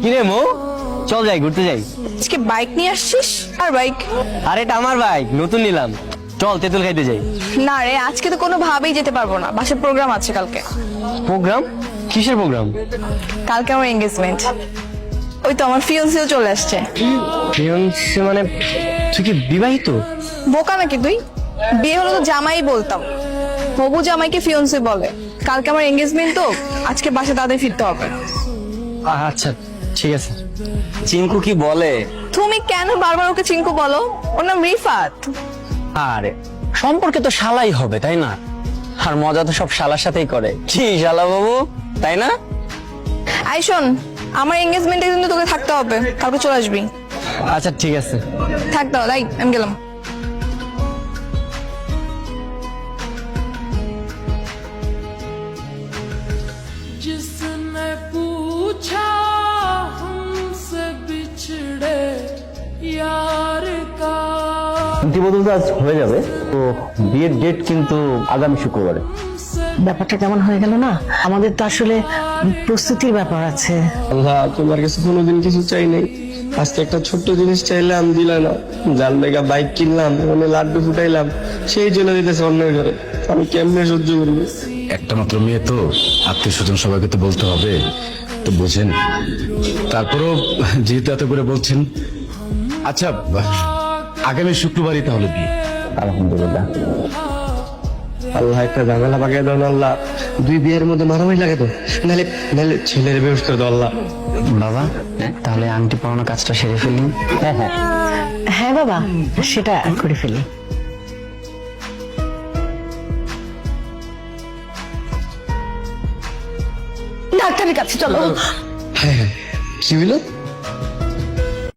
কিরে মো, চল যাই ঘুরতে যাই। আজকে বাইক নিয়ে আসছিস? আর বাইক? আরে এটা আমার বাইক, নতুন নিলাম। চল তেঁতুল খাইতে যাই। না রে, আজকে তো কোনোভাবেই যেতে পারবো না, বাসায় প্রোগ্রাম আছে কালকে। প্রোগ্রাম? কিসের প্রোগ্রাম? কালকে আমার এঙ্গেজমেন্ট। ওই তো আমার ফিয়ান্সিও চলে আসছে। ফিয়ান্সে মানে তুই কি বিবাহিত? বোকা নাকি তুই? বিয়ে হলো তো জামাই বলতাম, হবু জামাইকে ফিয়ান্সি বলে। কালকে আমার এঙ্গেজমেন্ট তো, আজকে বাসায় তাদের ফিরতে হবে। আচ্ছা ঠিক আছে। চিঙ্কু কি বলে? তুমি কেন বারবার ওকে চিঙ্কু বলো? ওর নাম রিফাত। আরে সম্পর্কে তো শালাই হবে তাই না? আর মজা তো সব শালার সাথেই করে। কি শালা বাবু, তাই না? আই শোন, আমার এঙ্গেজমেন্টে কিন্তু তোকে থাকতে হবে, কালকে চলে আসবি। আচ্ছা ঠিক আছে। থাকতে হবে, আমি গেলাম। जिसने पूछा हमसे बिछड़े यार का ইতিমধ্যে তো আজ হয়ে যাবে, তো বিয়ের ডেট কিন্তু আগামী শুক্রবারে। ব্যাপারটা কেমন হয়ে গেল না? আমাদের তো আসলে প্রস্তুতির ব্যাপার আছে। আল্লাহ, তোমার কাছে কোনোদিন কিছু চাই নাই, আজকে একটা ছোট্ট জিনিস চাইলাম দিলা না। জান মেগা বাইক কিনলাম, মানে লাড্ডু ফুটাইলাম, সেই জন্য দিতেছে অন্যের ঘরে। আমি কেমনে সহ্য করবো? একটা মাত্র মেয়ে তো, আত্মীয় স্বজন সবাইকে তো বলতে হবে, তো বোঝেন। তারপরও যেহেতু এত করে বলছেন, আচ্ছা আগামী শুক্রবারই তাহলে বিয়ে। আলহামদুলিল্লাহ। আল্লাহ একটা ঝামেলা পাকিয়ে দাও না আল্লাহ, দুই বিয়ের মধ্যে মারামারি লাগে তো, নাহলে নাহলে ছেলের বেশ করে দাও আল্লাহ। বাবা তাহলে আংটি পরানোর কাজটা সেরে ফেলি। হ্যাঁ হ্যাঁ, হ্যাঁ বাবা, সেটা করে ফেলি। ডাক্তারের কাছে চলো। হ্যাঁ হ্যাঁ, কি হইলো?